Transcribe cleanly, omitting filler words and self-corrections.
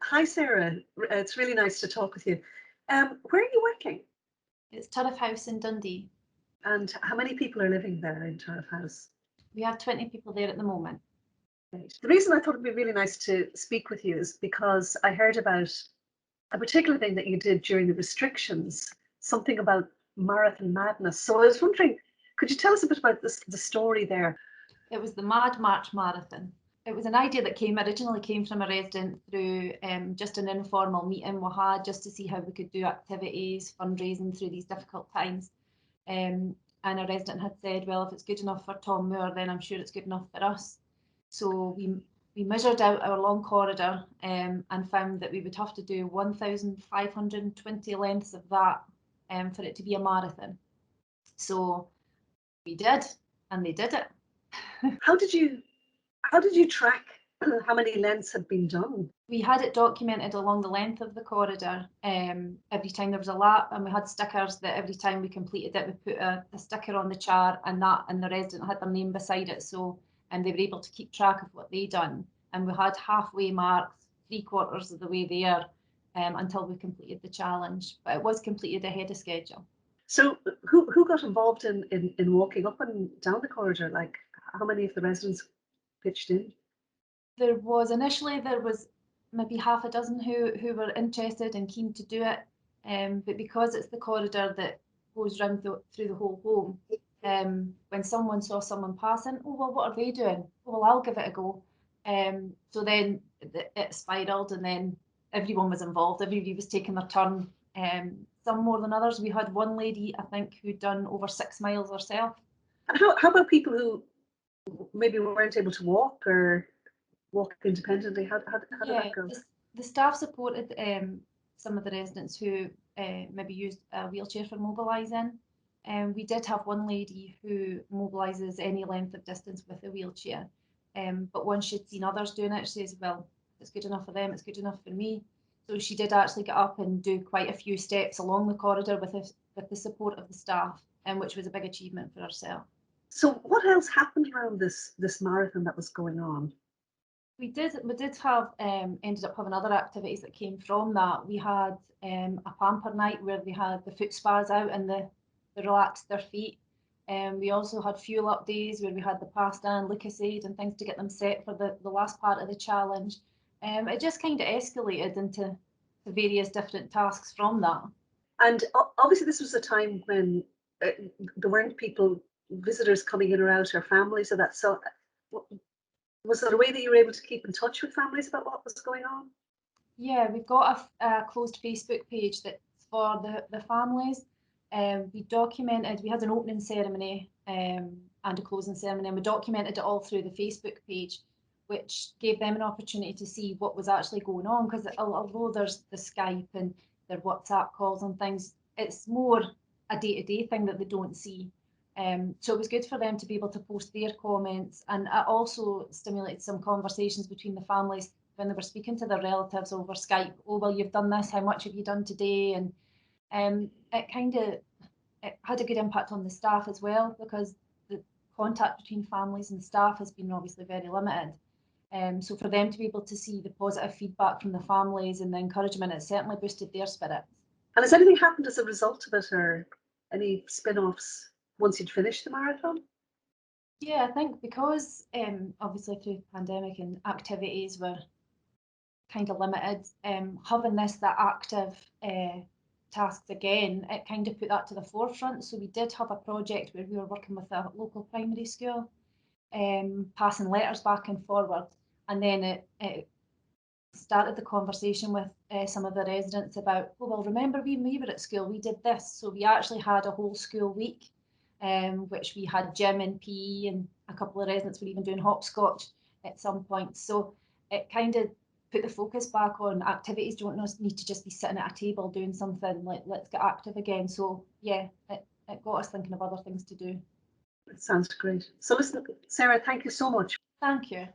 Hi, Sarah. It's really nice to talk with you. Where are you working? It's Turriff House in Dundee. And how many people are living there in Turriff House? We have 20 people there at the moment. Right. The reason I thought it'd be really nice to speak with you is because I heard about a particular thing that you did during the restrictions, something about marathon madness. So I was wondering, could you tell us a bit about the story there? It was the Mad March Marathon. It was an idea that originally came from a resident through just an informal meeting we had just to see how we could do activities, fundraising through these difficult times. And a resident had said, well, if it's good enough for Tom Moore, then I'm sure it's good enough for us. So we measured out our long corridor and found that we would have to do 1,520 lengths of that for it to be a marathon. So we did, and they did it. How did you track how many lengths had been done? We had it documented along the length of the corridor. Every time there was a lap, and we had stickers that every time we completed it, we put a sticker on the chart, and the resident had their name beside it. So they were able to keep track of what they'd done. And we had halfway marks, 3/4 of the way there, until we completed the challenge. But it was completed ahead of schedule. So who got involved in walking up and down the corridor? Like, how many of the residents pitched in? There was maybe half a dozen who were interested and keen to do it, but because it's the corridor that goes round through the whole home, when someone saw someone passing, oh well, what are they doing? Oh, well, I'll give it a go. So then it spiraled, and then everyone was involved. Everybody was taking their turn. Some more than others. We had one lady, I think, who'd done over 6 miles herself. And how about people who maybe weren't able to walk or walk independently? How did that go? The staff supported some of the residents who maybe used a wheelchair for mobilising. We did have one lady who mobilises any length of distance with a wheelchair. But once she'd seen others doing it, she says, well, if it's good enough for them, it's good enough for me. So she did actually get up and do quite a few steps along the corridor with the support of the staff, which was a big achievement for herself. So what else happened around this marathon that was going on? We did have ended up having other activities that came from that. We had a pamper night where they had the foot spas out and they relaxed their feet. We also had fuel up days where we had the pasta and Lucozade and things to get them set for the last part of the challenge. It just kind of escalated into various different tasks from that. And obviously this was a time when there weren't visitors coming in or out, or families or that. So was there a way that you were able to keep in touch with families about what was going on? Yeah, we've got a closed Facebook page that's for the families. We had an opening ceremony and a closing ceremony, and we documented it all through the Facebook page, which gave them an opportunity to see what was actually going on. Because although there's the Skype and their WhatsApp calls and things, it's more a day-to-day thing that they don't see. So it was good for them to be able to post their comments, and it also stimulated some conversations between the families when they were speaking to their relatives over Skype. Oh, well, you've done this, how much have you done today? And it had a good impact on the staff as well, because the contact between families and staff has been obviously very limited. So for them to be able to see the positive feedback from the families and the encouragement, it certainly boosted their spirits. And has anything happened as a result of it, or any spin-offs once you'd finished the marathon? Yeah, I think because obviously through the pandemic and activities were kind of limited, having that active tasks again, it kind of put that to the forefront. So we did have a project where we were working with a local primary school, passing letters back and forward, and then it started the conversation with some of the residents about, oh well, remember when we were at school, we did this. So we actually had a whole school week, which we had gym and PE, and a couple of residents were even doing hopscotch at some point. So it kind of put the focus back on activities. Don't need to just be sitting at a table doing something. Like, let's get active again. So yeah, it got us thinking of other things to do. It sounds great. So listen, Sarah, thank you so much. Thank you.